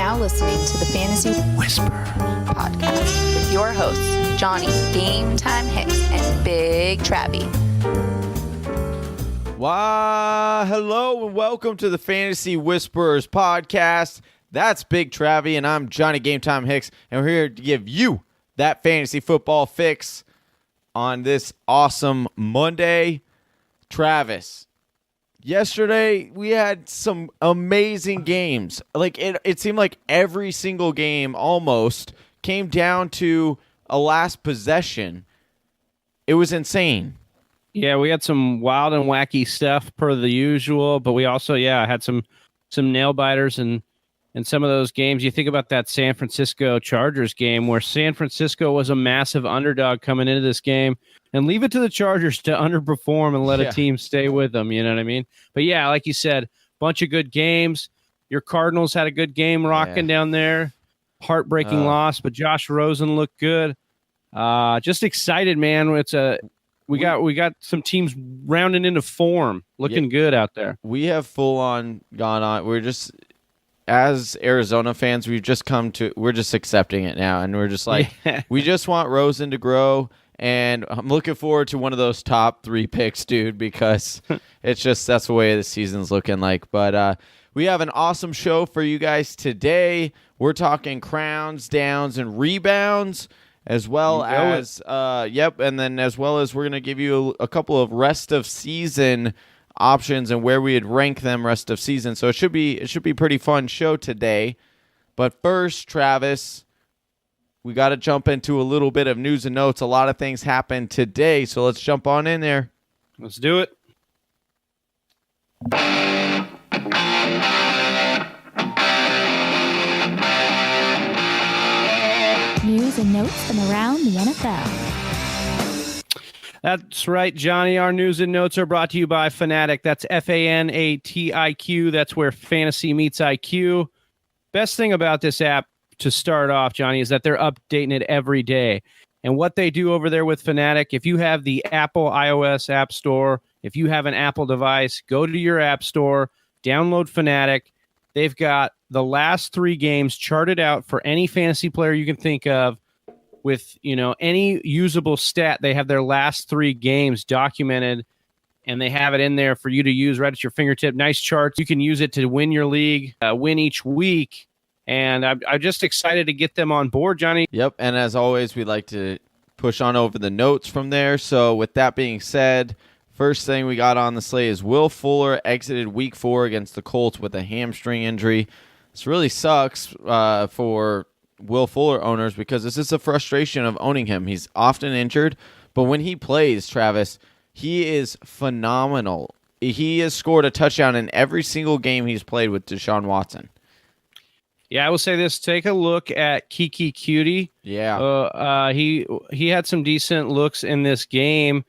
now listening to the Fantasy Whisper podcast with your hosts, Johnny Game Time Hicks and Big Travy. Why, hello and welcome to the Fantasy Whisperers podcast. That's Big Travy and I'm Johnny Game Time Hicks, and we're here to give you that fantasy football fix on this awesome Monday. Travis, yesterday we had some amazing games. Like it seemed like every single game almost came down to a last possession. It was insane. Yeah, we had some wild and wacky stuff per the usual, but we also, had some nail biters and some of those games. You think about that San Francisco Chargers game where San Francisco was a massive underdog coming into this game, and leave it to the Chargers to underperform and let a team stay with them. You know what I mean? But yeah, like you said, bunch of good games. Your Cardinals had a good game rocking down there. Heartbreaking loss, but Josh Rosen looked good. Just excited, man. We got some teams rounding into form, looking good out there. We have full on gone on. We're just, as Arizona fans, we're just accepting it now, and we're just like, we just want Rosen to grow, and I'm looking forward to one of those top 3 picks, dude, because it's just, that's the way the season's looking like. But we have an awesome show for you guys today. We're talking crowns, downs, and rebounds, as well as and then as well as we're going to give you a couple of rest of season options and where we'd rank them rest of season. So it should be a pretty fun show today. But first, Travis, we got to jump into a little bit of news and notes. A lot of things happened today, so let's jump on in there. Let's do it. News and notes from around the NFL. That's right, Johnny. Our news and notes are brought to you by Fanatic. That's FANATIQ. That's where fantasy meets IQ. Best thing about this app to start off, Johnny, is that they're updating it every day. And what they do over there with Fanatic, if you have the Apple iOS App Store, if you have an Apple device, go to your App Store, download Fanatic. They've got the last 3 games charted out for any fantasy player you can think of with, any usable stat. They have their last 3 games documented, and they have it in there for you to use right at your fingertip. Nice charts. You can use it to win your league, win each week. And I'm just excited to get them on board, Johnny. Yep, and as always, we'd like to push on over the notes from there. So with that being said, first thing we got on the slate is Will Fuller exited Week 4 against the Colts with a hamstring injury. This really sucks for Will Fuller owners because this is a frustration of owning him. He's often injured, but when he plays, Travis, he is phenomenal. He has scored a touchdown in every single game he's played with Deshaun Watson. Yeah, I will say this. Take a look at Kiki Cutie. Yeah. He had some decent looks in this game,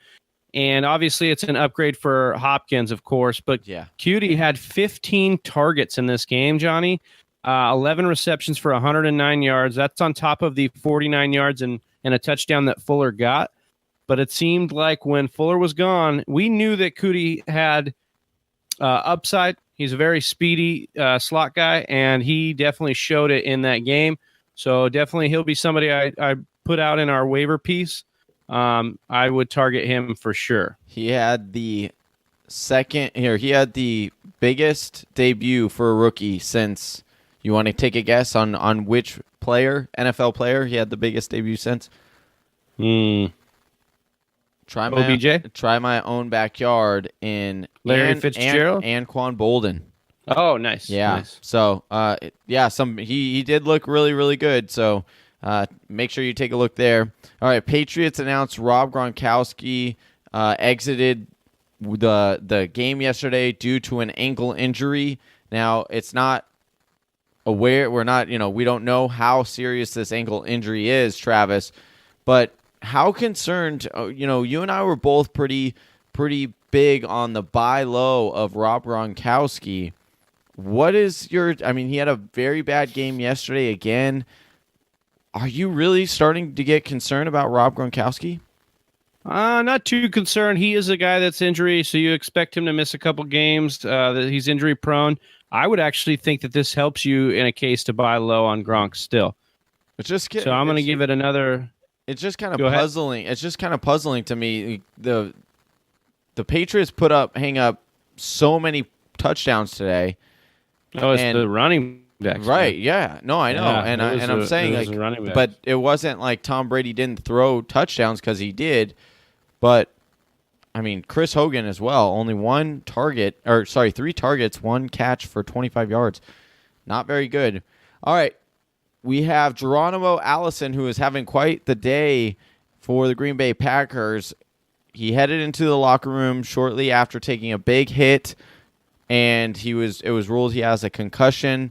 and obviously it's an upgrade for Hopkins, of course. But Cutie had 15 targets in this game, Johnny. 11 receptions for 109 yards. That's on top of the 49 yards and a touchdown that Fuller got. But it seemed like when Fuller was gone, we knew that Cutie had upside. He's a very speedy slot guy, and he definitely showed it in that game. So definitely he'll be somebody I put out in our waiver piece. I would target him for sure. He had the biggest debut for a rookie since, you want to take a guess on which player, NFL player, he had the biggest debut since? Try my own backyard in Larry Fitzgerald and Quan Bolden. Oh, nice. Yeah. Nice. So, he did look really, really good. So, make sure you take a look there. All right. Patriots announced Rob Gronkowski exited the game yesterday due to an ankle injury. Now, it's not we don't know how serious this ankle injury is, Travis, but how concerned, you and I were both pretty big on the buy low of Rob Gronkowski. What is he had a very bad game yesterday again. Are you really starting to get concerned about Rob Gronkowski? Not too concerned. He is a guy that's injury, so you expect him to miss a couple games. That he's injury prone. I would actually think that this helps you in a case to buy low on Gronk still. So I'm going to give it another. It's just kind of puzzling. It's just kind of puzzling to me. The Patriots hang up so many touchdowns today. Oh, it's the running backs. Right, yeah. No, I know. Yeah, I'm saying, like, but it wasn't like Tom Brady didn't throw touchdowns, because he did. But, I mean, Chris Hogan as well. Only 3 targets, 1 catch for 25 yards. Not very good. All right. We have Geronimo Allison, who is having quite the day for the Green Bay Packers. He headed into the locker room shortly after taking a big hit, and it was ruled he has a concussion.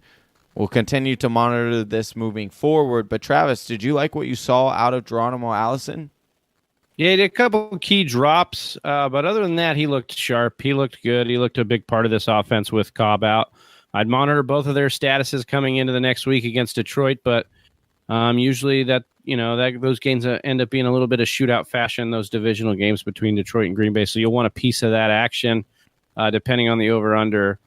We'll continue to monitor this moving forward. But Travis, did you like what you saw out of Geronimo Allison? Yeah, he did a couple key drops, but other than that, he looked sharp. He looked good. He looked a big part of this offense with Cobb out. I'd monitor both of their statuses coming into the next week against Detroit, but usually those games end up being a little bit of shootout fashion, those divisional games between Detroit and Green Bay. So you'll want a piece of that action, depending on the over/under.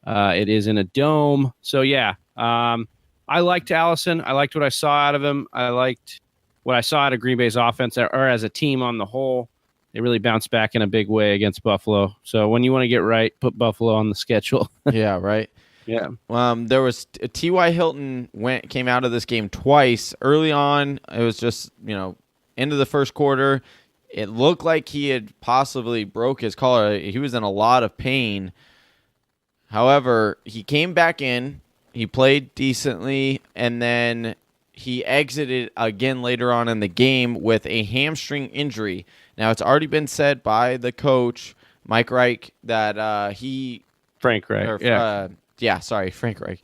It is in a dome, so yeah. I liked Allison. I liked what I saw out of him. I liked what I saw out of Green Bay's offense, or as a team on the whole. They really bounced back in a big way against Buffalo. So when you want to get right, put Buffalo on the schedule. Yeah, right. Yeah. There was T.Y. Hilton came out of this game twice. Early on, it was just, into the first quarter. It looked like he had possibly broke his collar. He was in a lot of pain. However, he came back in. He played decently, and then he exited again later on in the game with a hamstring injury. Now, it's already been said by the coach, Mike Reich, that Frank Reich. Frank Reich.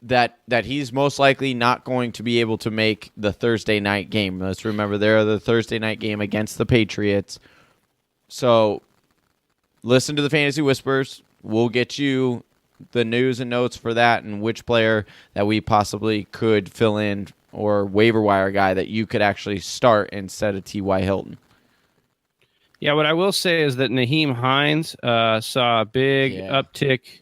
That he's most likely not going to be able to make the Thursday night game. Let's remember, they're the Thursday night game against the Patriots. So, listen to the Fantasy Whispers. We'll get you the news and notes for that, and which player that we possibly could fill in, or waiver wire guy that you could actually start instead of T.Y. Hilton. Yeah, what I will say is that Nyheim Hines saw a big uptick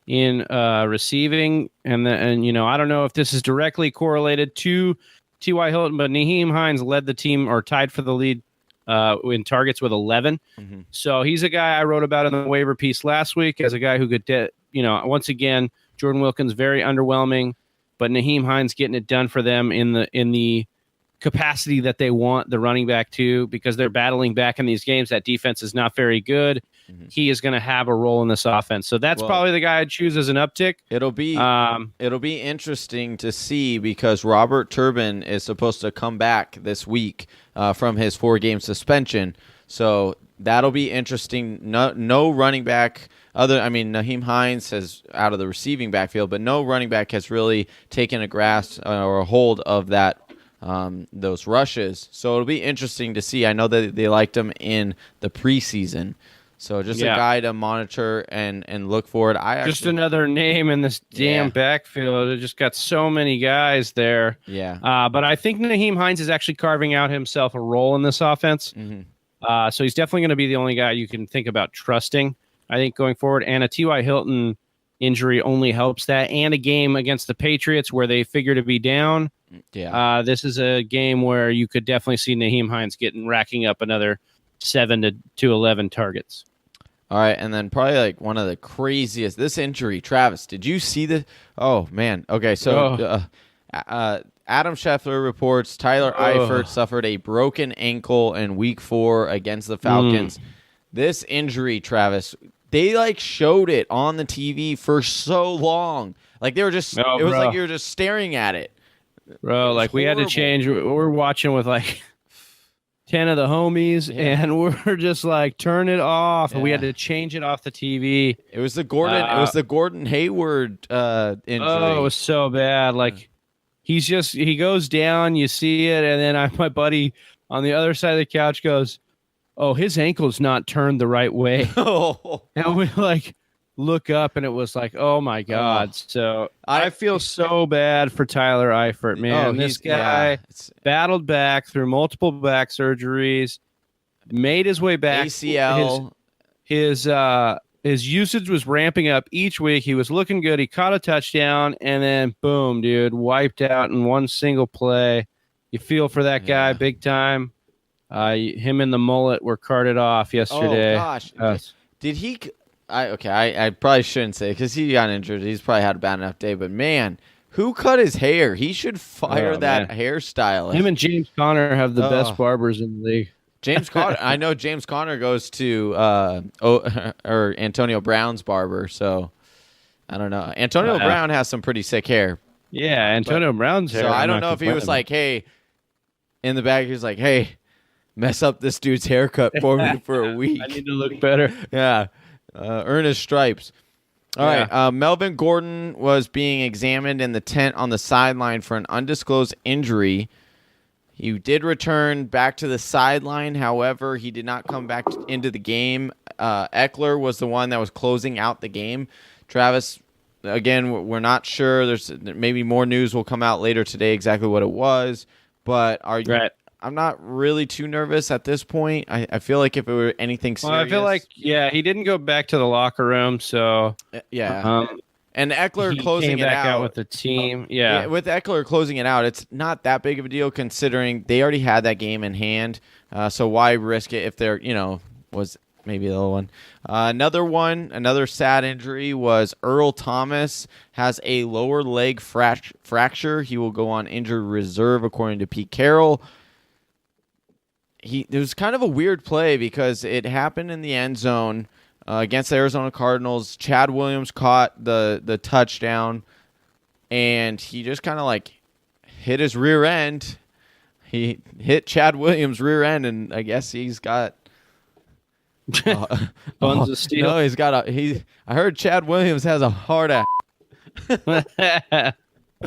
in receiving, and I don't know if this is directly correlated to T.Y. Hilton, but Nyheim Hines led the team, or tied for the lead in targets with 11. Mm-hmm. So he's a guy I wrote about in the waiver piece last week as a guy who could, once again, Jordan Wilkins very underwhelming, but Nyheim Hines getting it done for them in the capacity that they want the running back to, because they're battling back in these games. That defense is not very good. Mm-hmm. He is going to have a role in this offense. So that's probably the guy I'd choose as an uptick. It'll be interesting to see, because Robert Turbin is supposed to come back this week from his 4-game suspension. So that'll be interesting. No running back Nyheim Hines has out of the receiving backfield, but no running back has really taken a grasp or a hold of that those rushes. So it'll be interesting to see. I know that they liked him in the preseason. So just a guy to monitor and look for it. Just another name in this damn backfield. It just got so many guys there. Yeah. But I think Nyheim Hines is actually carving out himself a role in this offense. Mm-hmm. So he's definitely going to be the only guy you can think about trusting, I think, going forward. And a T.Y. Hilton injury only helps that. And a game against the Patriots where they figure to be down. Yeah. This is a game where you could definitely see Nyheim Hines racking up another 7 to 11 targets. All right, and then probably like one of the craziest, this injury, Travis, did you see the? Oh, man. Okay, so Adam Scheffler reports Tyler Eifert suffered a broken ankle in Week 4 against the Falcons. This injury, Travis, they showed it on the TV for so long. Like they were just, it was like you were just staring at it. Bro, we had to change. We're watching with 10 of the homies, and we're just turn it off. And we had to change it off the TV. It was the Gordon Hayward injury. Oh, it was so bad. He goes down, you see it, and then my buddy on the other side of the couch goes, "Oh, his ankle's not turned the right way." And we look up, and it was oh my God. So I feel so bad for Tyler Eifert, man. This guy battled back through multiple back surgeries. made his way back. ACL. His usage was ramping up each week. He was looking good. He caught a touchdown, and then boom, dude, wiped out in one single play. You feel for that guy big time. Him and the mullet were carted off yesterday. Oh gosh, did he? I probably shouldn't say because he got injured. He's probably had a bad enough day. But man, who cut his hair? He should fire that hairstylist. Him and James Conner have the best barbers in the league. James Conner. I know James Conner goes to or Antonio Brown's barber. So I don't know. Antonio Brown has some pretty sick hair. Yeah, Antonio Brown's hair. So I don't know if he was like, hey, in the back, he was like, hey, mess up this dude's haircut for me for a week. I need to look better. Yeah. Earn his stripes. All right. Melvin Gordon was being examined in the tent on the sideline for an undisclosed injury. He did return back to the sideline. However, he did not come back into the game. Eckler was the one that was closing out the game. Travis, again, we're not sure. There's maybe more news will come out later today exactly what it was. But I'm not really too nervous at this point. I feel like if it were anything serious. Well, I feel like, he didn't go back to the locker room. So, and Eckler closing came back it out with the team. Yeah. With Eckler closing it out, it's not that big of a deal considering they already had that game in hand. So why risk it if there, was maybe the other one. Another sad injury was Earl Thomas has a lower leg fracture. He will go on injured reserve according to Pete Carroll. It was kind of a weird play because it happened in the end zone. Against the Arizona Cardinals, Chad Williams caught the touchdown, and he just kind of like hit his rear end. He hit Chad Williams' rear end, and I guess he's got buns of steel. No, he's got I heard Chad Williams has a hard ass.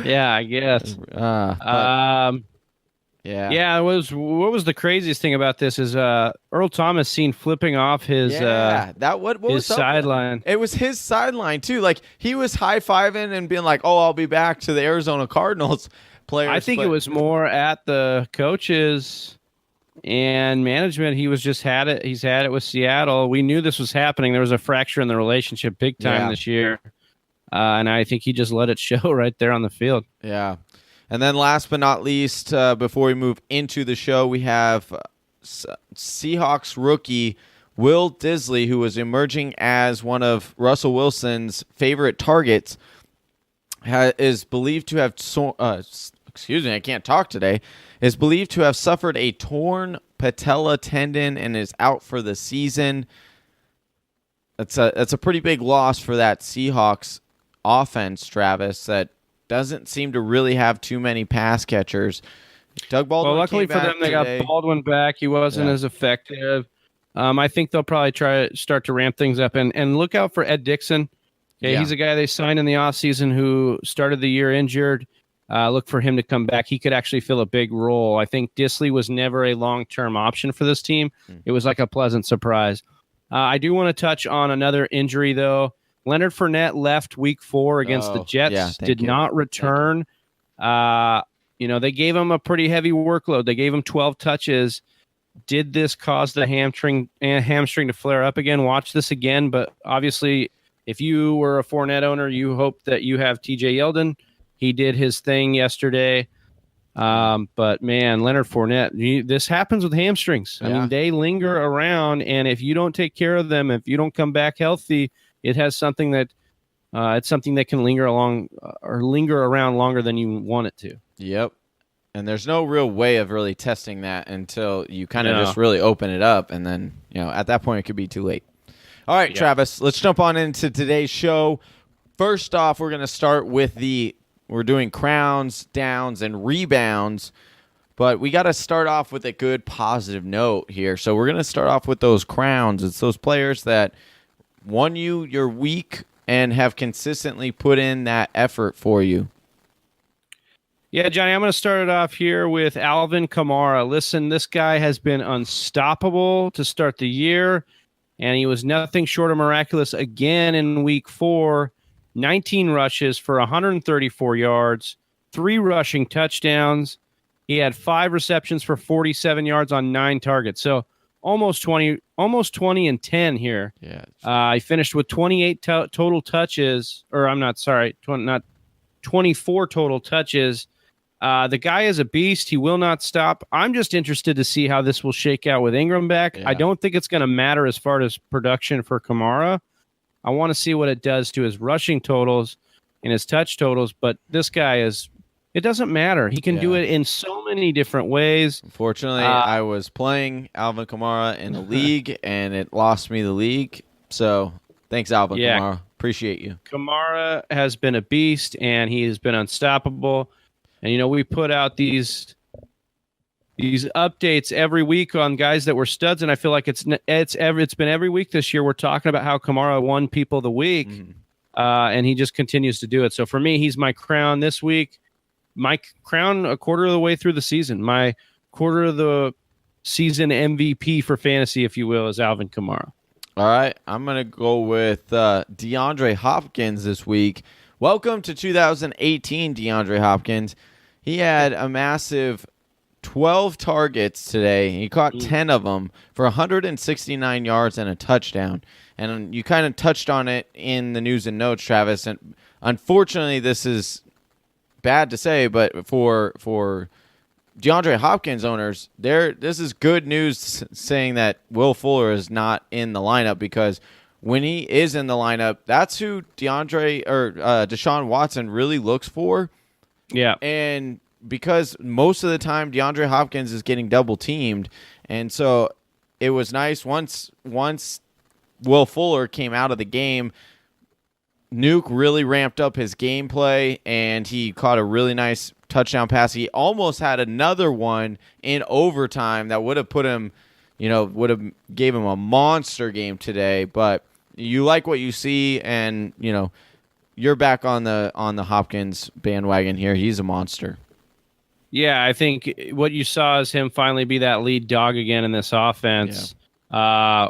Yeah, I guess. Yeah. What was the craziest thing about this is Earl Thomas seen flipping off his his sideline. It was his sideline too. Like he was high-fiving and being like, "Oh, I'll be back to the Arizona Cardinals players." I think it was more at the coaches and management. He was just had it. He's had it with Seattle. We knew this was happening. There was a fracture in the relationship big time this year. And I think he just let it show right there on the field. Yeah. And then last but not least, before we move into the show, we have Seahawks rookie Will Disley, who was emerging as one of Russell Wilson's favorite targets, is believed to have I can't talk today. Is believed to have suffered a torn patella tendon and is out for the season. That's a pretty big loss for that Seahawks offense, Travis, that doesn't seem to really have too many pass catchers. Doug Baldwin. Well, luckily for them, they got Baldwin back. He wasn't as effective. I think they'll probably try to start to ramp things up and look out for Ed Dixon. Okay, he's a guy they signed in the offseason who started the year injured. Look for him to come back. He could actually fill a big role. I think Disley was never a long-term option for this team. It was like a pleasant surprise. I do want to touch on another injury, though. Leonard Fournette left week 4 against the Jets, did not return. They gave him a pretty heavy workload. They gave him 12 touches. Did this cause the hamstring to flare up again? Watch this again. But obviously, if you were a Fournette owner, you hope that you have TJ Yeldon. He did his thing yesterday. But, man, Leonard Fournette, this happens with hamstrings. I mean, they linger around, and if you don't take care of them, if you don't come back healthy, it has something that it's something that can linger around longer than you want it to. Yep. And there's no real way of really testing that until you kind of just really open it up. And then, at that point, it could be too late. All right, Travis, let's jump on into today's show. First off, we're going to start with we're doing crowns, downs, and rebounds. But we got to start off with a good positive note here. So we're going to start off with those crowns. It's those players that won you your week and have consistently put in that effort for you. Yeah, Johnny, I'm going to start it off here with Alvin Kamara. Listen, this guy has been unstoppable to start the year, and he was nothing short of miraculous again in week 4. 19 rushes for 134 yards, 3 rushing touchdowns. He had 5 receptions for 47 yards on 9 targets. So almost 20 and 10 here. Yeah. He finished with 28 total touches, or I'm not sorry, 24 total touches. The guy is a beast. He will not stop. I'm just interested to see how this will shake out with Ingram back. Yeah. I don't think it's going to matter as far as production for Kamara. I want to see what it does to his rushing totals and his touch totals, but this guy it doesn't matter. He can do it in so many different ways. Unfortunately, I was playing Alvin Kamara in the league, and it lost me the league. So thanks, Alvin Kamara. Appreciate you. Kamara has been a beast, and he has been unstoppable. And, we put out these updates every week on guys that were studs, and I feel like it's been every week this year we're talking about how Kamara won people of the week, and he just continues to do it. So for me, he's my crown this week. My crown a quarter of the way through the season. My quarter of the season MVP for fantasy, if you will, is Alvin Kamara. All right, I'm going to go with DeAndre Hopkins this week. Welcome to 2018, DeAndre Hopkins. He had a massive 12 targets today. He caught 10 of them for 169 yards and a touchdown. And you kind of touched on it in the news and notes, Travis. And unfortunately, this is bad to say, but for DeAndre Hopkins owners, this is good news saying that Will Fuller is not in the lineup, because when he is in the lineup, that's who Deshaun Watson really looks for. Yeah. And because most of the time DeAndre Hopkins is getting double teamed, and so it was nice once Will Fuller came out of the game, Nuke really ramped up his gameplay, and he caught a really nice touchdown pass. He almost had another one in overtime that would have put him, would have gave him a monster game today. But you like what you see, and you're back on the Hopkins bandwagon here. He's a monster. Yeah, I think what you saw is him finally be that lead dog again in this offense. Yeah.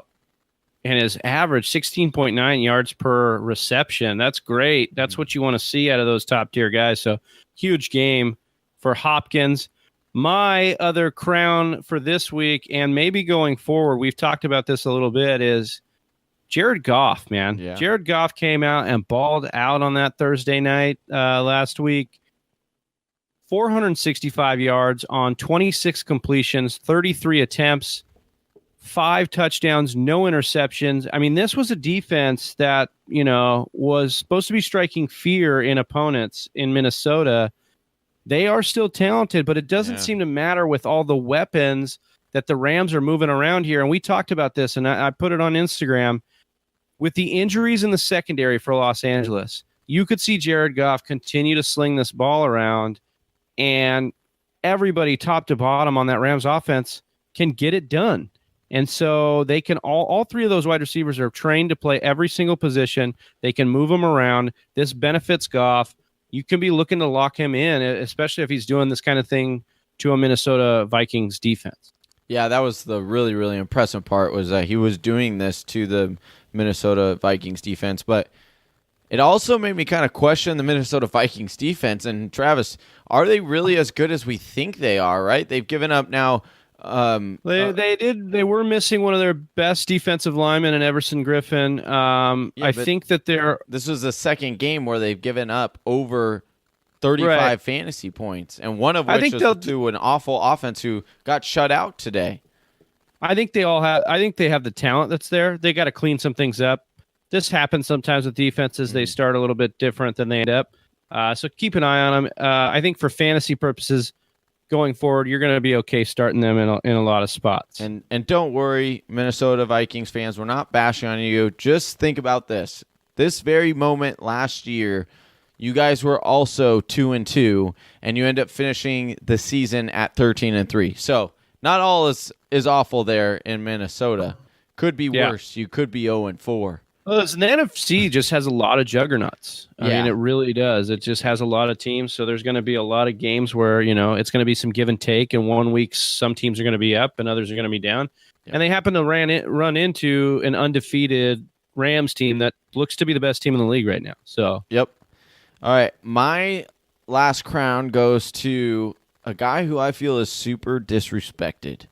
And his average 16.9 yards per reception. That's great. That's what you want to see out of those top tier guys. So huge game for Hopkins. My other crown for this week, and maybe going forward, we've talked about this a little bit, is Jared Goff, man. Yeah. Jared Goff came out and balled out on that Thursday night last week. 465 yards on 26 completions, 33 attempts, 5 touchdowns, no interceptions. I mean, this was a defense that, was supposed to be striking fear in opponents in Minnesota. They are still talented, but it doesn't seem to matter with all the weapons that the Rams are moving around here. And we talked about this, and I put it on Instagram. With the injuries in the secondary for Los Angeles, you could see Jared Goff continue to sling this ball around, and everybody top to bottom on that Rams offense can get it done. And so they can all 3 of those wide receivers are trained to play every single position. They can move them around. This benefits Goff. You can be looking to lock him in, especially if he's doing this kind of thing to a Minnesota Vikings defense. Yeah, that was the really, really impressive part, was that he was doing this to the Minnesota Vikings defense. But it also made me kind of question the Minnesota Vikings defense. And Travis, are they really as good as we think they are, right? They've given up now. They were missing one of their best defensive linemen in Everson Griffin. I think that this was the second game where they've given up over 35 fantasy points, and one of which was to an awful offense who got shut out today. I think they have the talent that's there. They got to clean some things up. This happens sometimes with defenses. They start a little bit different than they end up. So keep an eye on them. I think for fantasy purposes, going forward, you're going to be okay starting them in a lot of spots. And don't worry, Minnesota Vikings fans, we're not bashing on you. Just think about this. This very moment last year, you guys were also 2-2, and you end up finishing the season at 13-3. So not all is awful there in Minnesota. Could be worse. You could be 0-4. Well, the NFC just has a lot of juggernauts. I mean, it really does. It just has a lot of teams. So there's going to be a lot of games where, it's going to be some give and take. And 1 week, some teams are going to be up and others are going to be down. Yep. And they happen to run into an undefeated Rams team that looks to be the best team in the league right now. So, yep. All right. My last crown goes to a guy who I feel is super disrespected.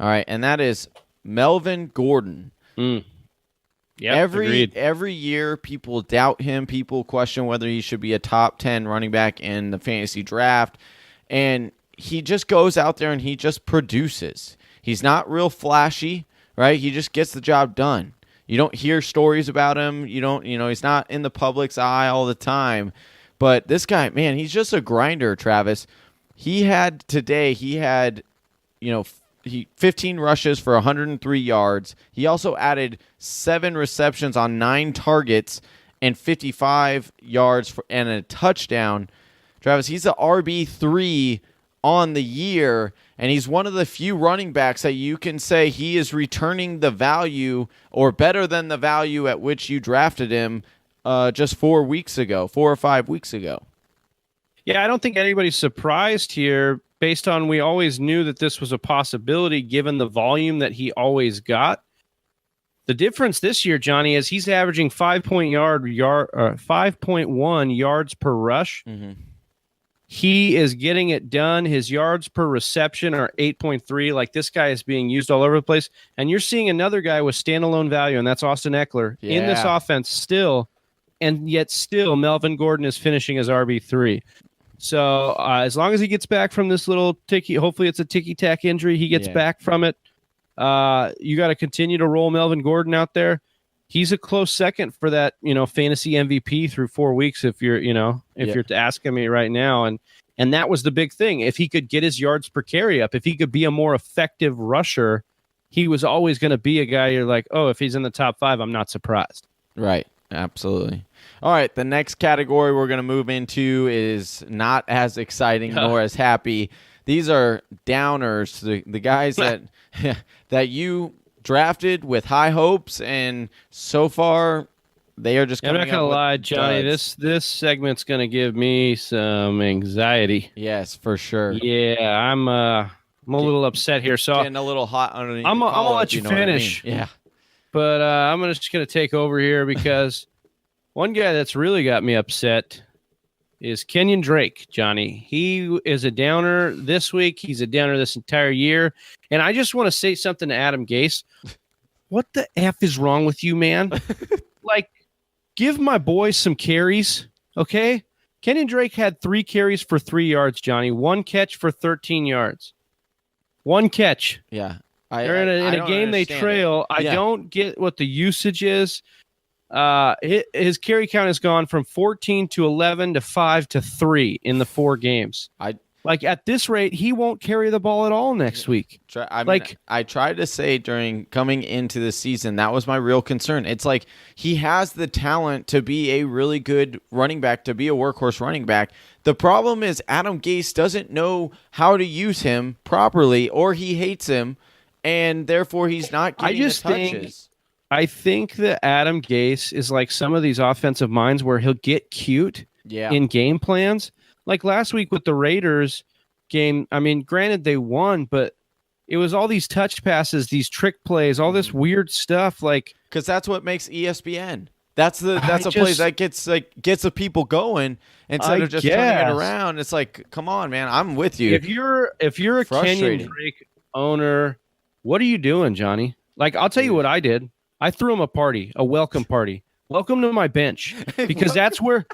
All right. And that is Melvin Gordon. Yeah, every year, people doubt him. People question whether he should be a top 10 running back in the fantasy draft. And he just goes out there and he just produces. He's not real flashy, right? He just gets the job done. You don't hear stories about him. He's not in the public's eye all the time. But this guy, man, he's just a grinder, Travis. He had 15 rushes for 103 yards. He also added 7 receptions on 9 targets and 55 yards and a touchdown. Travis, he's the RB3 on the year, and he's one of the few running backs that you can say he is returning the value or better than the value at which you drafted him just 4 or 5 weeks ago. Yeah, I don't think anybody's surprised here based on we always knew that this was a possibility given the volume that he always got. The difference this year, Johnny, is he's averaging 5.1 yards per rush. Mm-hmm. He is getting it done. His yards per reception are 8.3. Like, this guy is being used all over the place. And you're seeing another guy with standalone value, and that's Austin Eckler, in this offense still. And yet still, Melvin Gordon is finishing as RB3. So as long as he gets back from this little hopefully it's a ticky-tack injury, he gets back from it. You got to continue to roll Melvin Gordon out there. He's a close second for that, fantasy MVP through 4 weeks. If you're asking me right now, and that was the big thing. If he could get his yards per carry up, if he could be a more effective rusher, he was always going to be a guy you're like, oh, if he's in the top 5, I'm not surprised. Right. Absolutely. All right, the next category we're going to move into is not as exciting nor as happy. These are downers, the guys that you drafted with high hopes, and so far they are just coming I'm not going to lie, Johnny, this segment's going to give me some anxiety. Yes, for sure. Yeah, I'm a little upset here. So getting a little hot underneath. I'm going to let you finish. I mean. Yeah. But I'm just going to take over here because one guy that's really got me upset is Kenyan Drake, Johnny. He is a downer this week. He's a downer this entire year. And I just want to say something to Adam Gase. What the F is wrong with you, man? Like, give my boy some carries, okay? Kenyan Drake had 3 carries for 3 yards, Johnny. 1 catch for 13 yards. 1 catch. Yeah. They're in a game they trail. I don't get what the usage is. His carry count has gone from 14 to 11 to 5 to 3 in the 4 games. At this rate, he won't carry the ball at all next week. I tried to say during coming into the season, that was my real concern. It's like he has the talent to be a really good running back, to be a workhorse running back. The problem is Adam Gase doesn't know how to use him properly, or he hates him, and therefore he's not getting the touches. I think that Adam Gase is like some of these offensive minds where he'll get cute in game plans. Like last week with the Raiders game, I mean, granted they won, but it was all these touch passes, these trick plays, all this weird stuff. Like, because that's what makes ESPN. That's a play that gets the people going instead of just turning it around. It's like, come on, man, I'm with you. If you're a Kenyan Drake owner, what are you doing, Johnny? Like, I'll tell you what I did. I threw him a party, a welcome party. Welcome to my bench, because that's where,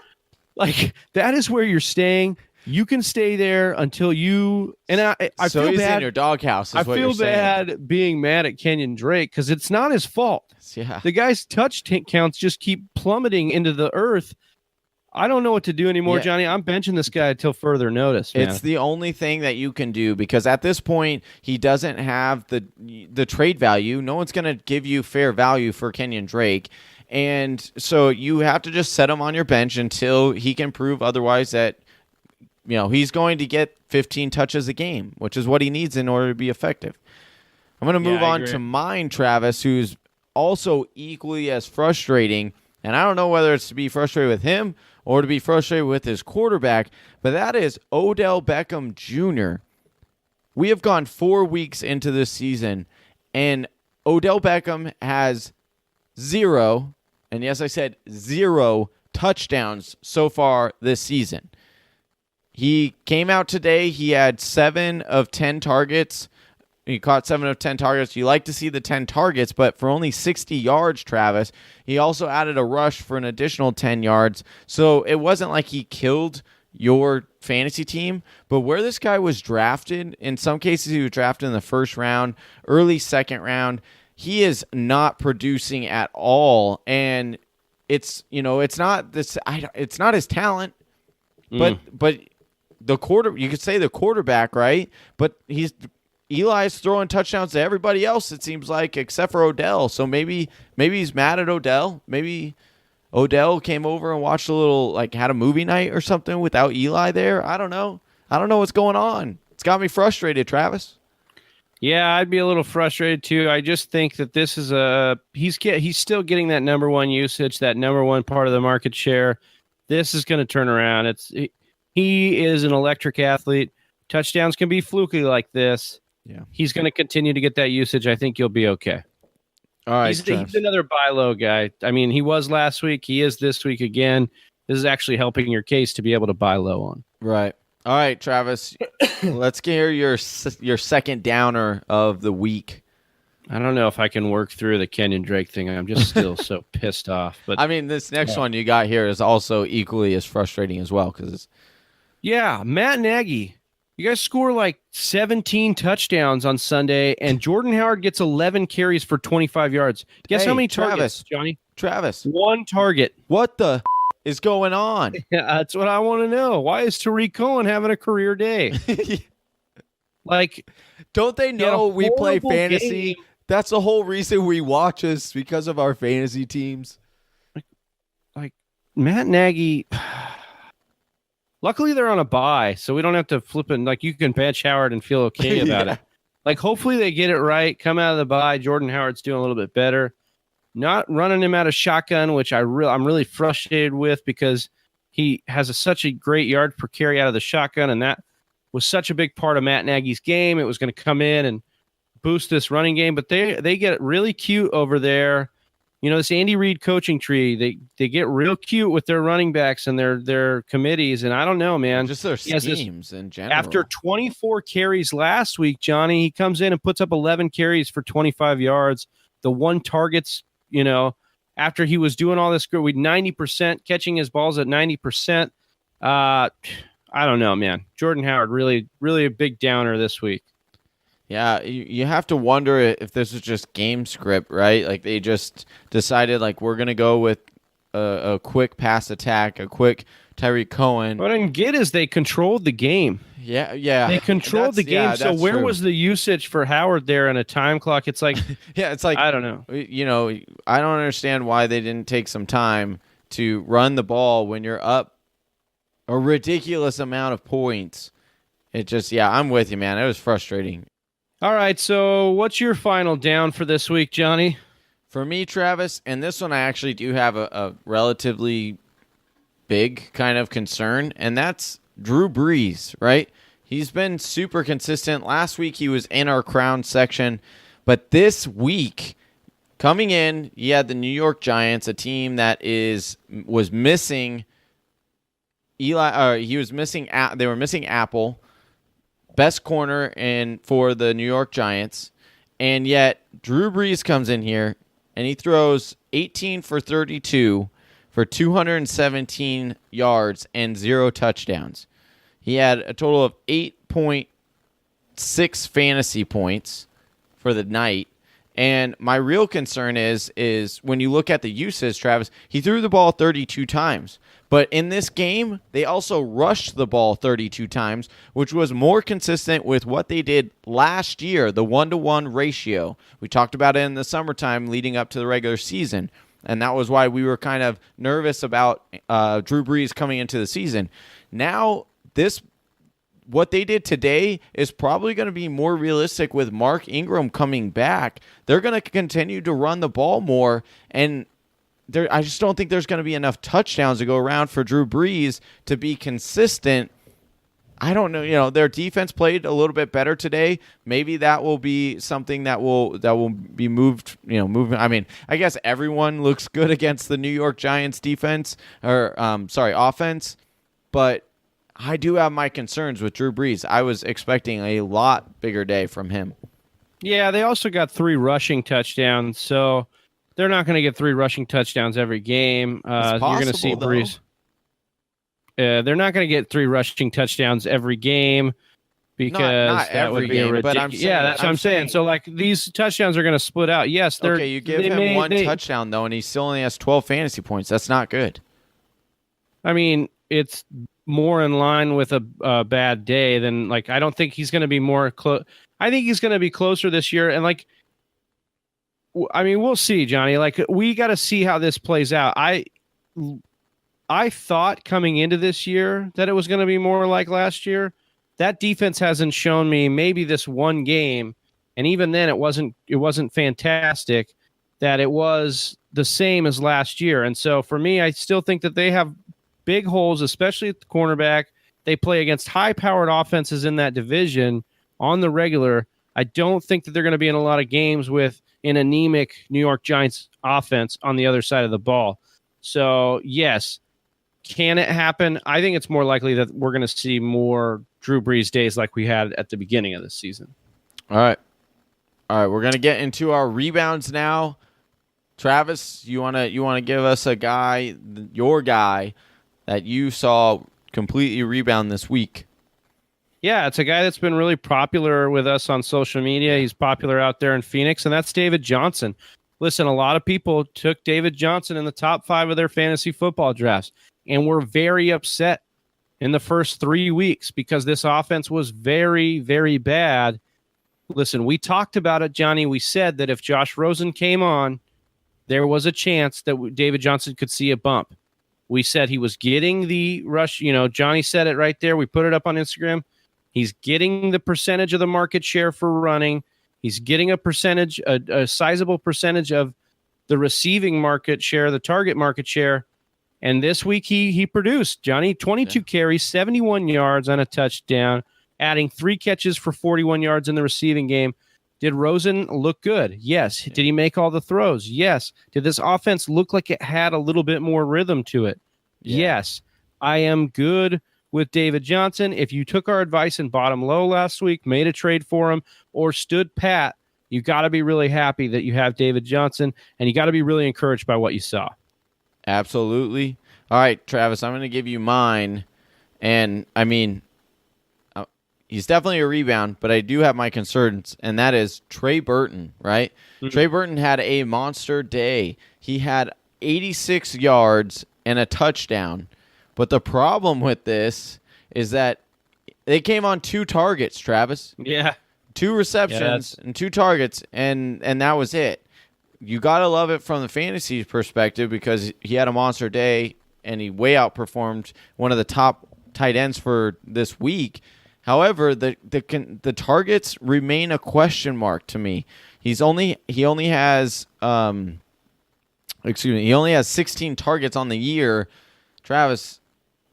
that is where you're staying. You can stay there until you. And I so feel he's bad. In your doghouse. I feel bad being mad at Kenyan Drake because it's not his fault. Yeah, the guy's touch counts just keep plummeting into the earth. I don't know what to do anymore, Johnny. I'm benching this guy until further notice, man. It's the only thing that you can do, because at this point, he doesn't have the trade value. No one's going to give you fair value for Kenyan Drake. And so you have to just set him on your bench until he can prove otherwise that he's going to get 15 touches a game, which is what he needs in order to be effective. I'm going to move on to mine, Travis, who's also equally as frustrating. And I don't know whether it's to be frustrated with him or to be frustrated with his quarterback, but that is Odell Beckham Jr. We have gone 4 weeks into this season, and Odell Beckham has 0, and yes, I said 0 touchdowns so far this season. He came out today. He had 7 of 10 targets He caught 7 of 10 targets. You like to see the 10 targets, but for only 60 yards, Travis, he also added a rush for an additional 10 yards. So it wasn't like he killed your fantasy team, but where this guy was drafted, in some cases he was drafted in the first round, early second round, he is not producing at all. And it's not his talent, but you could say the quarterback, right? But Eli's throwing touchdowns to everybody else, it seems like, except for Odell. So maybe he's mad at Odell. Maybe Odell came over and watched a little, had a movie night or something without Eli there. I don't know. I don't know what's going on. It's got me frustrated, Travis. Yeah, I'd be a little frustrated too. I just think that this is he's still getting that number one usage, that number one part of the market share. This is going to turn around. He is an electric athlete. Touchdowns can be fluky like this. Yeah, he's going to continue to get that usage. I think you'll be okay. All right, he's another buy low guy. I mean, he was last week. He is this week again. This is actually helping your case to be able to buy low on. Right. All right, Travis. Let's hear your second downer of the week. I don't know if I can work through the Kenyan Drake thing. I'm just still so pissed off. But I mean, this next one you got here is also equally as frustrating as well because Matt Nagy. You guys score 17 touchdowns on Sunday, and Jordan Howard gets 11 carries for 25 yards. Guess how many targets, Johnny? Travis. 1 target. What the is going on? Yeah, that's what I want to know. Why is Tariq Cohen having a career day? Don't they know we play fantasy? Game. That's the whole reason we watch us, because of our fantasy teams. Matt Nagy... Luckily, they're on a bye, so we don't have to flip it. You can bench Howard and feel okay about it. Hopefully they get it right. Come out of the bye. Jordan Howard's doing a little bit better. Not running him out of shotgun, which I'm really frustrated with because he has such a great yard per carry out of the shotgun, and that was such a big part of Matt Nagy's game. It was going to come in and boost this running game, but they get really cute over there. This Andy Reid coaching tree, they get real cute with their running backs and their committees, and I don't know, man. Just their schemes in general. After 24 carries last week, Johnny, he comes in and puts up 11 carries for 25 yards. The 1 targets, after he was doing all this good, with 90%, catching his balls at 90%. I don't know, man. Jordan Howard, really, really a big downer this week. Yeah, you have to wonder if this is just game script, right? They just decided, we're going to go with a quick pass attack, a quick Tyreek Cohen. What I can get is they controlled the game. Yeah. They controlled the game. So where true. was the usage for Howard there in a time clock? It's I don't know. I don't understand why they didn't take some time to run the ball when you're up a ridiculous amount of points. It just, I'm with you, man. It was frustrating. All right, so what's your final down for this week, Johnny? For me, Travis, and this one I actually do have a relatively big kind of concern, and that's Drew Brees, right? He's been super consistent. Last week he was in our crown section, but this week, coming in, he had the New York Giants, a team that was missing Eli. They were missing Apple. Best corner for the New York Giants, and yet Drew Brees comes in here and he throws 18 for 32 for 217 yards and 0 touchdowns. He had a total of 8.6 fantasy points for the night. And my real concern is when you look at the usage, Travis, he threw the ball 32 times. But in this game, they also rushed the ball 32 times, which was more consistent with what they did last year, the 1-to-1 ratio. We talked about it in the summertime leading up to the regular season, and that was why we were kind of nervous about Drew Brees coming into the season. Now, what they did today is probably going to be more realistic with Mark Ingram coming back. They're going to continue to run the ball more, and I just don't think there's going to be enough touchdowns to go around for Drew Brees to be consistent. I don't know. Their defense played a little bit better today. Maybe that will be something that will be moved. Moving. I mean, I guess everyone looks good against the New York Giants defense offense, but I do have my concerns with Drew Brees. I was expecting a lot bigger day from him. Yeah, they also got 3 rushing touchdowns, so they're not going to get 3 rushing touchdowns every game. You're going to see Breeze. They're not going to get 3 rushing touchdowns every game because not that every would be game, a but I'm saying, that's what I'm saying. So like these touchdowns are going to split out. Yes, they're okay. You give him one touchdown though, and he still only has 12 fantasy points. That's not good. I mean, it's more in line with a bad day than like I don't think he's going to be more close. I think he's going to be closer this year, and like I mean, we'll see, Johnny. Like we got to see how this plays out. I thought coming into this year that it was going to be more like last year. That defense hasn't shown me maybe this one game, and even then it wasn't fantastic, that it was the same as last year. And so for me, I still think that they have big holes, especially at the cornerback. They play against high-powered offenses in that division on the regular. I don't think that they're going to be in a lot of games with an anemic New York Giants offense on the other side of the ball. So, yes, can it happen? I think it's more likely that we're going to see more Drew Brees days like we had at the beginning of the season. All right. We're going to get into our rebounds now. Travis, you want to give us a guy, your guy, that you saw completely rebound this week? Yeah, it's a guy that's been really popular with us on social media. He's popular out there in Phoenix, and that's David Johnson. Listen, a lot of people took David Johnson in the top 5 of their fantasy football drafts, and were very upset in the first 3 weeks because this offense was very, very bad. Listen, we talked about it, Johnny. We said that if Josh Rosen came on, there was a chance that David Johnson could see a bump. We said he was getting the rush. You know, Johnny said it right there. We put it up on Instagram. He's getting the percentage of the market share for running. He's getting a sizable percentage of the receiving market share, the target market share. And this week he produced, Johnny, 22 carries, 71 yards on a touchdown, adding 3 catches for 41 yards in the receiving game. Did Rosen look good? Yes. Did he make all the throws? Yes. Did this offense look like it had a little bit more rhythm to it? Yes. I am good with David Johnson. If you took our advice and bought him low last week, made a trade for him, or stood pat, you got to be really happy that you have David Johnson, and you got to be really encouraged by what you saw. Absolutely. All right, Travis, I'm going to give you mine. And, I mean, he's definitely a rebound, but I do have my concerns, and that is Trey Burton, right? Mm-hmm. Trey Burton had a monster day. He had 86 yards and a touchdown. But the problem with this is that they came on 2 targets, Travis. Yeah. 2 receptions and 2 targets, and that was it. You got to love it from the fantasy perspective because he had a monster day and he way outperformed one of the top tight ends for this week. However, the targets remain a question mark to me. He only has 16 targets on the year. Travis,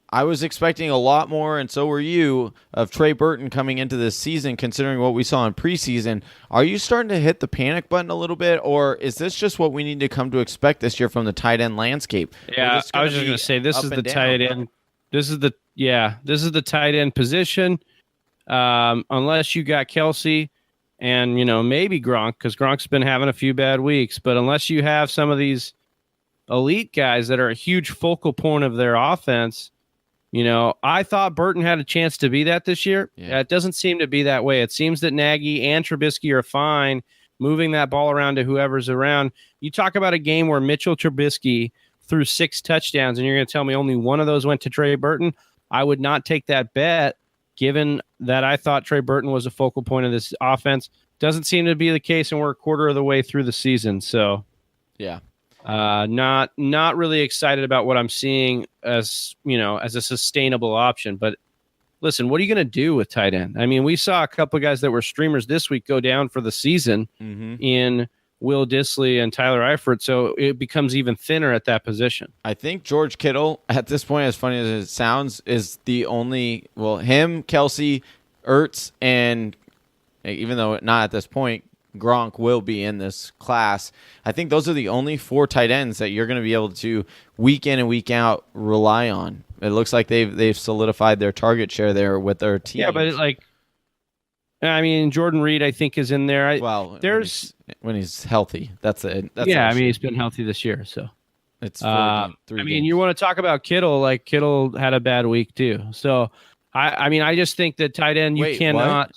I was expecting a lot more, and so were you, of Trey Burton coming into this season, considering what we saw in preseason. Are you starting to hit the panic button a little bit, or is this just what we need to come to expect this year from the tight end landscape? Yeah, I was just going to say, this is the tight end. This is the tight end position. Unless you got Kelsey and, maybe Gronk, because Gronk's been having a few bad weeks, but unless you have some of these elite guys that are a huge focal point of their offense, I thought Burton had a chance to be that this year. Yeah. It doesn't seem to be that way. It seems that Nagy and Trubisky are fine moving that ball around to whoever's around. You talk about a game where Mitchell Trubisky threw 6 touchdowns, and you're going to tell me only one of those went to Trey Burton? I would not take that bet, given that I thought Trey Burton was a focal point of this offense. Doesn't seem to be the case, and we're a quarter of the way through the season. So, yeah. Not really excited about what I'm seeing as a sustainable option. But listen, what are you going to do with tight end? I mean, we saw a couple of guys that were streamers this week go down for the season in Will Dissly and Tyler Eifert, so it becomes even thinner at that position. I think George Kittle, at this point, as funny as it sounds, is the only, him, Kelsey, Ertz, and even though not at this point, Gronk will be in this class. I think those are the only 4 tight ends that you're going to be able to week in and week out rely on. It looks like they've solidified their target share there with their team. Yeah, but I mean, Jordan Reed, I think, is in there. Well, There's when he's healthy, that's it. That's I mean, he's been healthy this year, so it's three I mean, games. you want to talk about Kittle? Like Kittle had a bad week too. So I mean, I just think that tight end you cannot. What?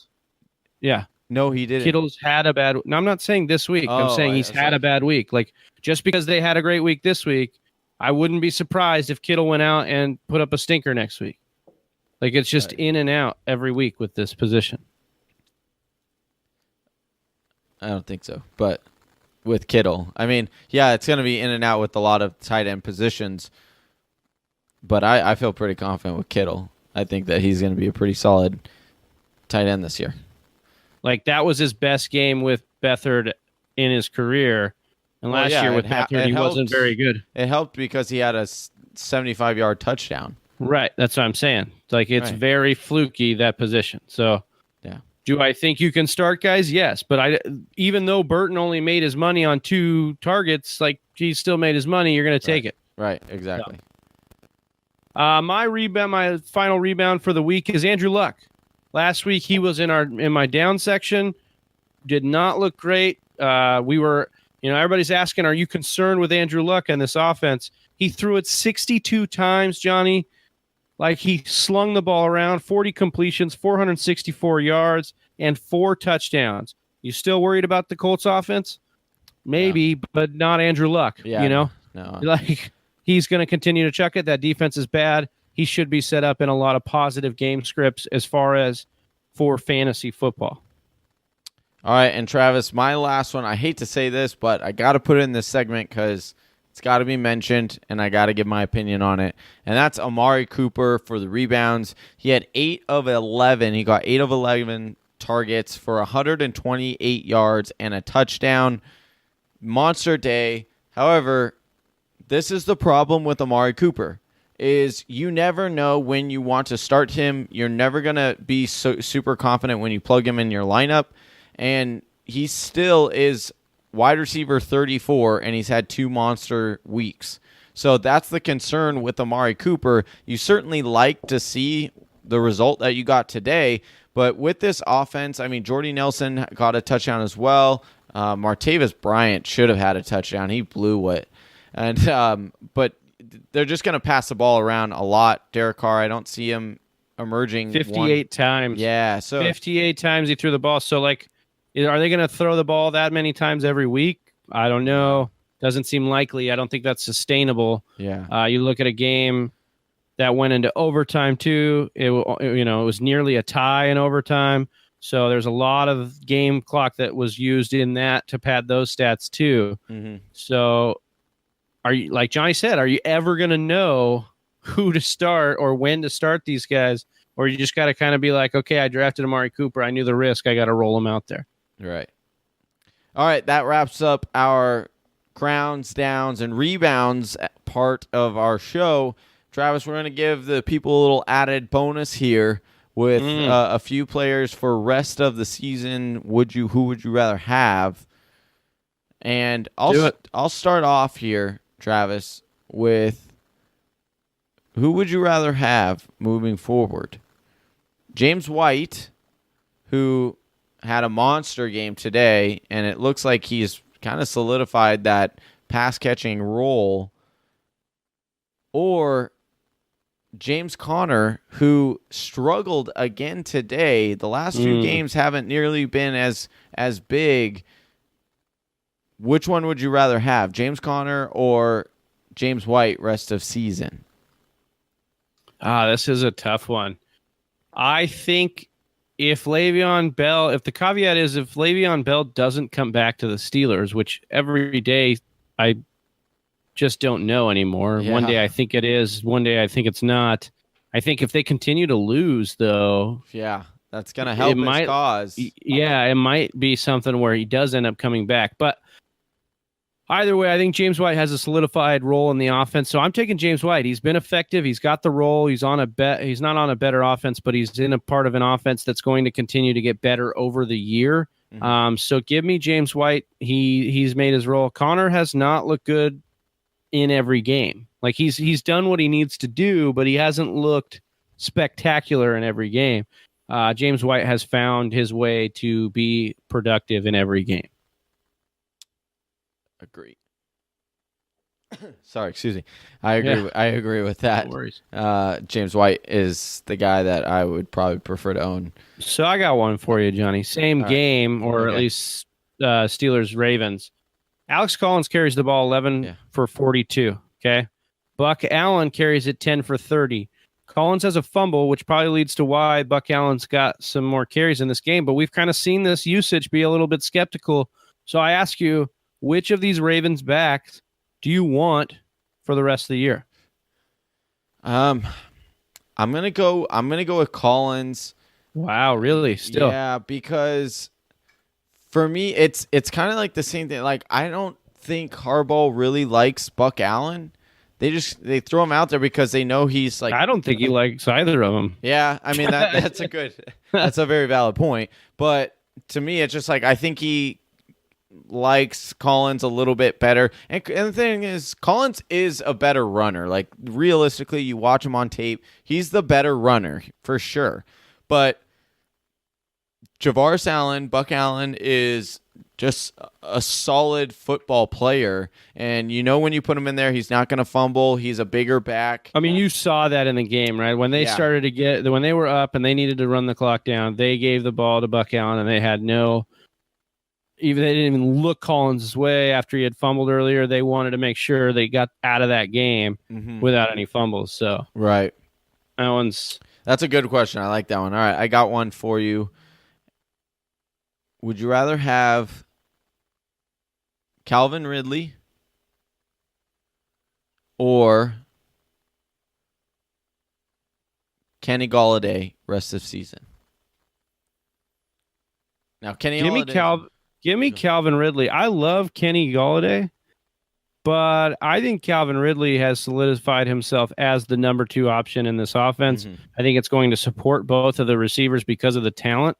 Yeah. No, he didn't. Kittle's had a bad. No, I'm not saying this week. I'm saying he's had a bad week. Like just because they had a great week this week, I wouldn't be surprised if Kittle went out and put up a stinker next week. Like it's just in and out every week with this position. I don't think so, but with Kittle, I mean, yeah, it's going to be in and out with a lot of tight end positions, but I feel pretty confident with Kittle. I think that he's going to be a pretty solid tight end this year. Like that was his best game with Beathard in his career, and last year with Beathard he wasn't very good. It helped because he had a 75-yard touchdown. Right, that's what I'm saying. Like it's very fluky, that position. So yeah. Do I think you can start guys? Yes, but even though Burton only made his money on 2 targets, like he still made his money. You're going to take it. Right, exactly. So, my final rebound for the week is Andrew Luck. Last week he was in my down section, did not look great. We were, everybody's asking, are you concerned with Andrew Luck and this offense? He threw it 62 times, Johnny. Like he slung the ball around, 40 completions, 464 yards, and 4 touchdowns. You still worried about the Colts offense? Maybe, but not Andrew Luck. Yeah, No. Like he's going to continue to chuck it. That defense is bad. He should be set up in a lot of positive game scripts as far as for fantasy football. All right, and Travis, my last one. I hate to say this, but I got to put it in this segment because it's got to be mentioned, and I got to give my opinion on it. And that's Amari Cooper for the rebounds. He had 8 of 11. He got 8 of 11 targets for 128 yards and a touchdown. Monster day. However, this is the problem with Amari Cooper, is you never know when you want to start him. You're never going to be so super confident when you plug him in your lineup. And he still is wide receiver 34, and he's had 2 monster weeks. So that's the concern with Amari Cooper. You certainly like to see the result that you got today, but with this offense, I mean, Jordy Nelson got a touchdown as well. Martavis Bryant should have had a touchdown. He blew it. And but they're just going to pass the ball around a lot. Derek Carr, I don't see him emerging 58 times. Yeah, so 58 times he threw the ball. So like, are they going to throw the ball that many times every week? I don't know. Doesn't seem likely. I don't think that's sustainable. Yeah. You look at a game that went into overtime too. It was nearly a tie in overtime. So there's a lot of game clock that was used in that to pad those stats too. Mm-hmm. So are you, like Johnny said, are you ever going to know who to start or when to start these guys? Or you just got to kind of be like, okay, I drafted Amari Cooper. I knew the risk. I got to roll him out there. Right. All right, that wraps up our crowns, downs, and rebounds part of our show. Travis, we're going to give the people a little added bonus here with a few players for rest of the season. Who would you rather have? And I'll start off here, Travis, with who would you rather have moving forward? James White, who had a monster game today, and it looks like he's kind of solidified that pass-catching role, or James Conner, who struggled again today. The last few games haven't nearly been as big. Which one would you rather have, James Conner or James White rest of season? This is a tough one. I think if Le'Veon Bell doesn't come back to the Steelers, which every day I just don't know anymore. Yeah. One day I think it is, one day I think it's not. I think if they continue to lose, though, yeah, that's going to help his cause. Yeah, it might be something where he does end up coming back. But either way, I think James White has a solidified role in the offense. So I'm taking James White. He's been effective. He's got the role. He's not on a better offense, but he's in a part of an offense that's going to continue to get better over the year. Mm-hmm. So give me James White. He's made his role. Connor has not looked good in every game. Like he's done what he needs to do, but he hasn't looked spectacular in every game. James White has found his way to be productive in every game. Agree. Sorry, excuse me. I agree. Yeah. I agree with that. No worries. James White is the guy that I would probably prefer to own. So I got one for you, Johnny. Same game, or at least Steelers-Ravens. Alex Collins carries the ball 11 for 42. Okay. Buck Allen carries it 10 for 30. Collins has a fumble, which probably leads to why Buck Allen's got some more carries in this game. But we've kind of seen this usage be a little bit skeptical. So I ask you, which of these Ravens backs do you want for the rest of the year? I'm gonna go with Collins. Wow, really? Still? Yeah, because for me, it's kind of like the same thing. Like, I don't think Harbaugh really likes Buck Allen. They throw him out there because they know he's like. I don't think he likes either of them. Yeah, I mean that's a very valid point. But to me, it's just like I think he likes Collins a little bit better. And the thing is, Collins is a better runner. Like, realistically, you watch him on tape, he's the better runner for sure. But Javaris Allen, Buck Allen, is just a solid football player. And you know when you put him in there, he's not going to fumble. He's a bigger back. I mean, you saw that in the game, right? When they started to when they were up and they needed to run the clock down, they gave the ball to Buck Allen, and they had they didn't even look Collins' way after he had fumbled earlier. They wanted to make sure they got out of that game without any fumbles. So right, that's a good question. I like that one. All right, I got one for you. Would you rather have Calvin Ridley or Kenny Golladay rest of season? Now, Give me Calvin Ridley. I love Kenny Golladay, but I think Calvin Ridley has solidified himself as the number 2 option in this offense. I think it's going to support both of the receivers because of the talent.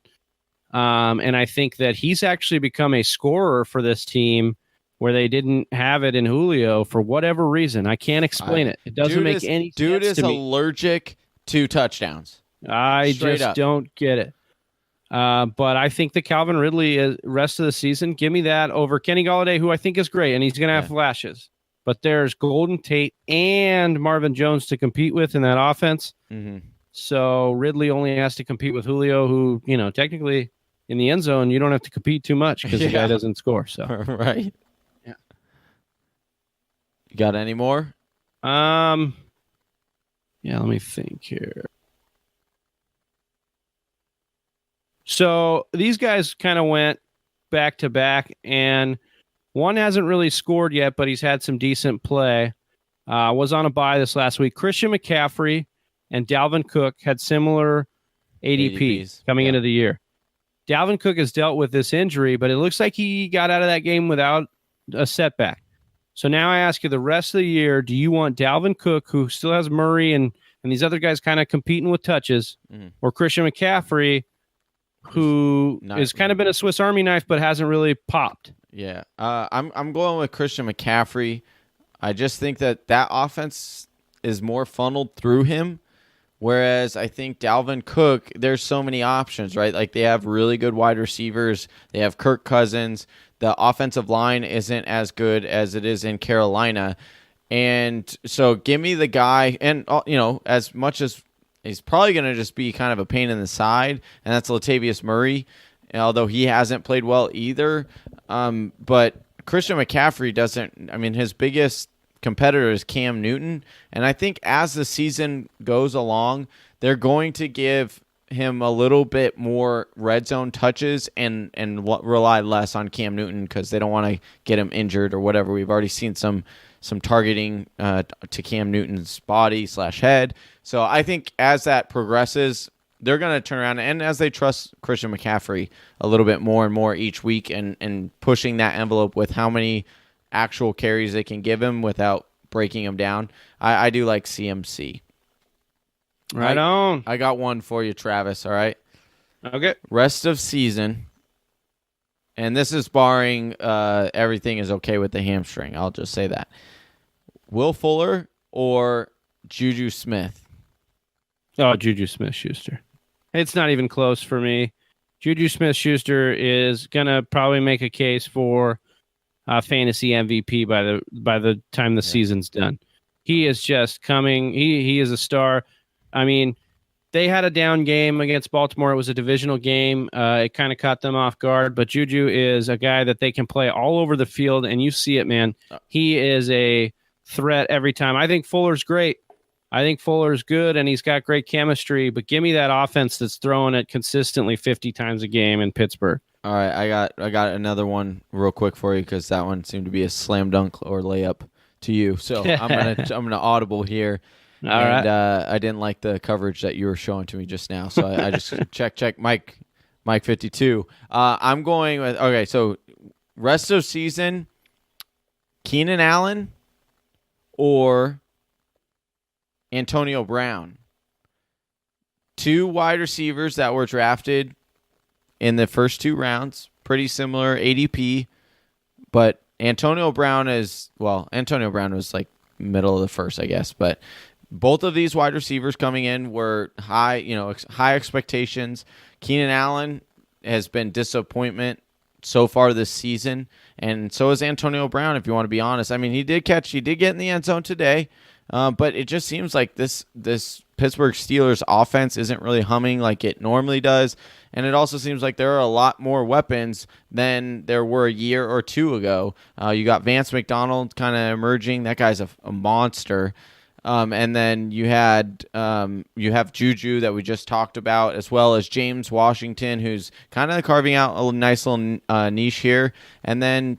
And I think that he's actually become a scorer for this team where they didn't have it in Julio for whatever reason. I can't explain it. It doesn't make any sense to me. Dude is allergic to touchdowns. I just don't get it. But I think the Calvin Ridley rest of the season, give me that over Kenny Golladay, who I think is great, and he's going to have flashes. But there's Golden Tate and Marvin Jones to compete with in that offense. So Ridley only has to compete with Julio, who, technically in the end zone, you don't have to compete too much because the guy doesn't score. So right. Yeah. You got any more? Yeah, let me think here. So these guys kind of went back to back, and one hasn't really scored yet, but he's had some decent play. Was on a bye this last week. Christian McCaffrey and Dalvin Cook had similar ADPs coming into the year. Dalvin Cook has dealt with this injury, but it looks like he got out of that game without a setback. So now I ask you, the rest of the year, do you want Dalvin Cook, who still has Murray and these other guys kind of competing with touches, or Christian McCaffrey, who has kind of been a Swiss Army knife but hasn't really popped? Yeah, I'm going with Christian McCaffrey. I just think that offense is more funneled through him, whereas I think Dalvin Cook, there's so many options, right? Like, they have really good wide receivers. They have Kirk Cousins. The offensive line isn't as good as it is in Carolina. And so give me the guy, and as much as he's probably going to just be kind of a pain in the side, and that's Latavius Murray, although he hasn't played well either. But Christian McCaffrey his biggest competitor is Cam Newton, and I think as the season goes along, they're going to give him a little bit more red zone touches and rely less on Cam Newton because they don't want to get him injured or whatever. We've already seen some targeting to Cam Newton's body / head. So I think as that progresses, they're going to turn around, and as they trust Christian McCaffrey a little bit more and more each week and pushing that envelope with how many actual carries they can give him without breaking him down, I do like CMC. Right on. I got one for you, Travis, all right? Okay. Rest of season, and this is barring everything is okay with the hamstring. I'll just say that. Will Fuller or Juju Smith? Oh, Juju Smith-Schuster. It's not even close for me. Juju Smith-Schuster is gonna probably make a case for fantasy MVP by the time the season's done. He is just coming. He is a star. I mean, they had a down game against Baltimore. It was a divisional game. It kind of caught them off guard. But Juju is a guy that they can play all over the field, and you see it, man. He is a threat every time. I think Fuller's great. I think Fuller's good, and he's got great chemistry. But give me that offense that's throwing it consistently 50 times a game in Pittsburgh. All right, I got another one real quick for you because that one seemed to be a slam dunk or layup to you. So I'm gonna audible here. All right. I didn't like the coverage that you were showing to me just now, so I just check Mike 52. I'm going with so rest of season, Keenan Allen or Antonio Brown. 2 wide receivers that were drafted in the first 2 rounds, pretty similar ADP, but Antonio Brown was like middle of the first, I guess, but both of these wide receivers coming in were high expectations. Keenan Allen has been disappointment so far this season, and so is Antonio Brown, if you want to be honest. I mean, he did get in the end zone today, but it just seems like this Pittsburgh Steelers offense isn't really humming like it normally does, and it also seems like there are a lot more weapons than there were a year or 2 ago. You got Vance McDonald kind of emerging. That guy's a monster. And then you have Juju that we just talked about, as well as James Washington, who's kind of carving out a nice little niche here. And then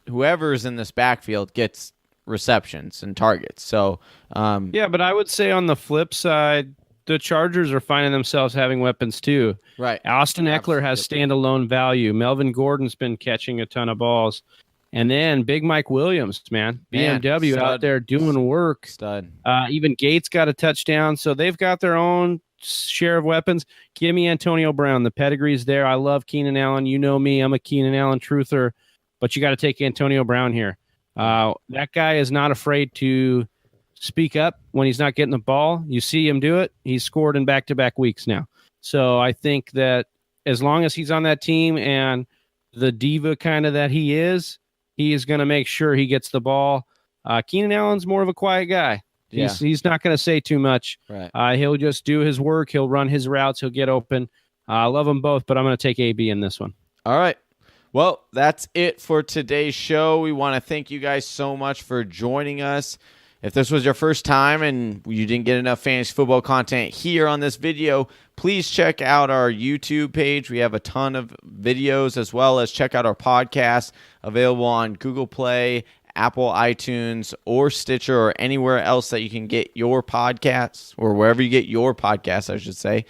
whoever's in this backfield gets receptions and targets. So but I would say on the flip side, the Chargers are finding themselves having weapons too. Right. Austin Eckler has standalone value. Melvin Gordon's been catching a ton of balls. And then Big Mike Williams, BMW stud. out there doing work. Stud. Even Gates got a touchdown. So they've got their own share of weapons. Give me Antonio Brown. The pedigree's there. I love Keenan Allen. You know me. I'm a Keenan Allen truther. But you got to take Antonio Brown here. That guy is not afraid to speak up when he's not getting the ball. You see him do it. He's scored in back-to-back weeks now. So I think that as long as he's on that team and the diva kind of that he is going to make sure he gets the ball. Keenan Allen's more of a quiet guy. He's not going to say too much. Right. He'll just do his work. He'll run his routes. He'll get open. I love them both, but I'm going to take AB in this one. All right. Well, that's it for today's show. We want to thank you guys so much for joining us. If this was your first time and you didn't get enough fantasy football content here on this video, please check out our YouTube page. We have a ton of videos, as well as check out our podcast available on Google Play, Apple iTunes, or Stitcher, or anywhere else that you can get your podcasts, or wherever you get your podcasts, I should say.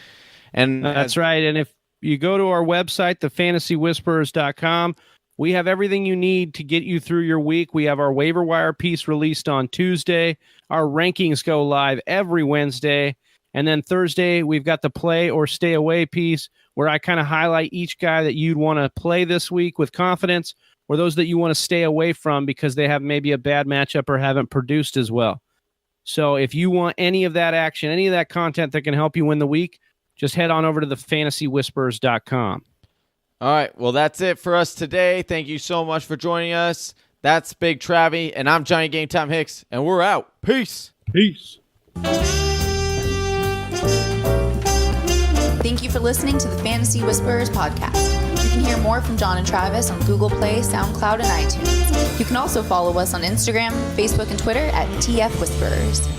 And that's right. And if you go to our website, thefantasywhisperers.com, we have everything you need to get you through your week. We have our waiver wire piece released on Tuesday. Our rankings go live every Wednesday. And then Thursday, we've got the play or stay away piece where I kind of highlight each guy that you'd want to play this week with confidence, or those that you want to stay away from because they have maybe a bad matchup or haven't produced as well. So if you want any of that action, any of that content that can help you win the week, just head on over to thefantasywhisperers.com. All right, well, that's it for us today. Thank you so much for joining us. That's Big Travy, and I'm Johnny Game Time Hicks, and we're out. Peace. Peace. Thank you for listening to the Fantasy Whisperers podcast. You can hear more from John and Travis on Google Play, SoundCloud, and iTunes. You can also follow us on Instagram, Facebook, and Twitter at TF Whisperers.